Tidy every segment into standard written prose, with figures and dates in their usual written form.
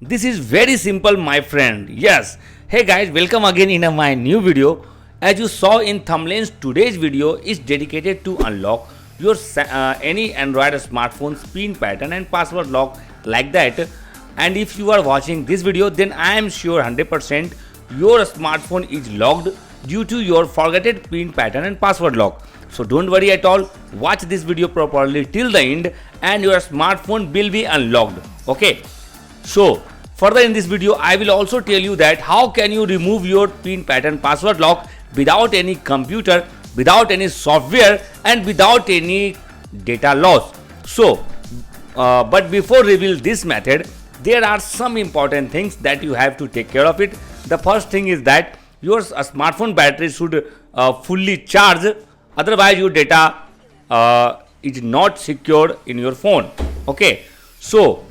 This is very simple, my friend. Yes. Hey guys, welcome again in my new video. As you saw in thumbnails, today's video is dedicated to unlock your any Android smartphone's pin pattern and password lock like that. And if you are watching this video, then I am sure 100% your smartphone is locked due to your forgotten pin pattern and password lock. So don't worry at all. Watch this video properly till the end and your smartphone will be unlocked. Okay. So further in this video, I will also tell you that how can you remove your pin pattern password lock without any computer, without any software and without any data loss. So but before reveal this method, there are some important things that you have to take care of it. The first thing is that your smartphone battery should fully charge, otherwise your data is not secured in your phone. Okay, so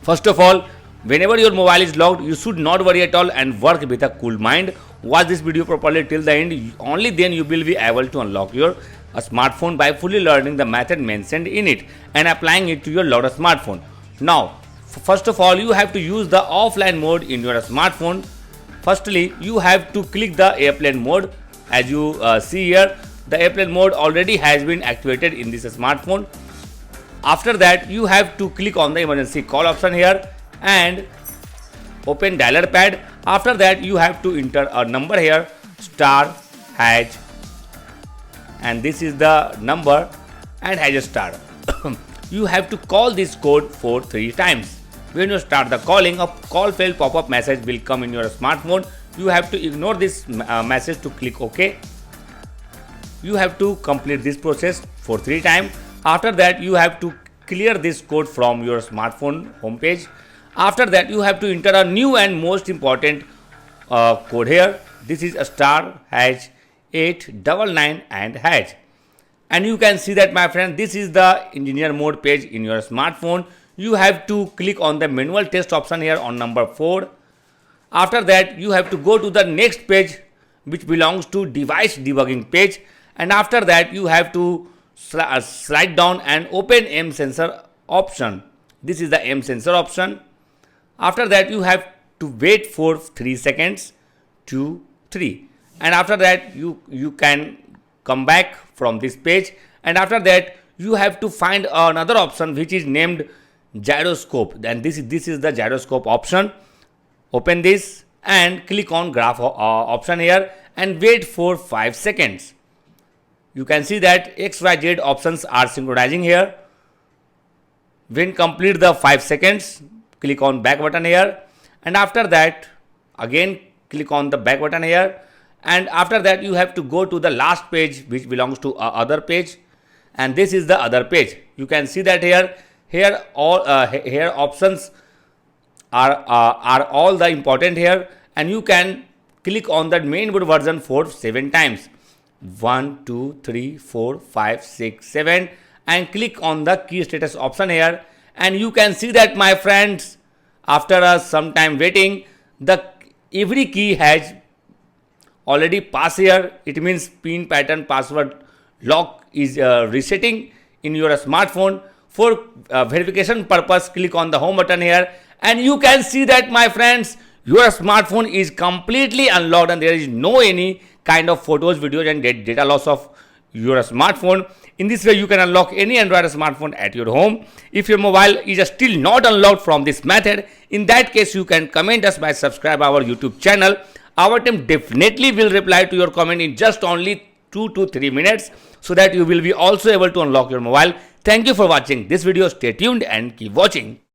first of all, whenever your mobile is locked, you should not worry at all and work with a cool mind. Watch this video properly till the end. Only then you will be able to unlock your smartphone by fully learning the method mentioned in it and applying it to your loaded smartphone. Now, first of all, you have to use the offline mode in your smartphone. Firstly, you have to click the airplane mode. As you see here, the airplane mode already has been activated in this smartphone. After that, you have to click on the emergency call option here and open dialer pad. After that, you have to enter a number here, star hash, and this is the number and hash star. You have to call this code for 3 times. When you start the calling, a call failed pop-up message will come in your smartphone. You have to ignore this message to click OK. You have to complete this process for 3 times. After that, you have to clear this code from your smartphone homepage. After that, you have to enter a new and most important code here. This is a star hash 899 and hash. And you can see that, my friend, this is the engineer mode page in your smartphone. You have to click on the manual test option here on number 4. After that, you have to go to the next page which belongs to device debugging page. And after that, you have to slide down and open M sensor option. This is the M sensor option. After that, you have to wait for 3 seconds, 2, 3. And after that, you can come back from this page. And after that, you have to find another option which is named gyroscope. Then this is the gyroscope option. Open this and click on graph option here and wait for 5 seconds. You can see that XYZ options are synchronizing here. When complete the 5 seconds, click on back button here, and after that again click on the back button here, and after that you have to go to the last page which belongs to other page, and this is the other page. You can see that here all here options are all the important here, and you can click on the mainboard version for 7 times. 1, 2, 3, 4, 5, 6, 7, and click on the key status option here, and you can see that, my friends, after some time waiting, every key has already passed here. It means pin pattern password lock is resetting in your smartphone. For verification purpose, click on the home button here, and you can see that, my friends, your smartphone is completely unlocked and there is no any kind of photos, videos and data loss of your smartphone. In this way, you can unlock any Android smartphone at your home. If your mobile is still not unlocked from this method, in that case, you can comment us by subscribe our YouTube channel. Our team definitely will reply to your comment in just only 2 to 3 minutes, so that you will be also able to unlock your mobile. Thank you for watching this video. Stay tuned and keep watching.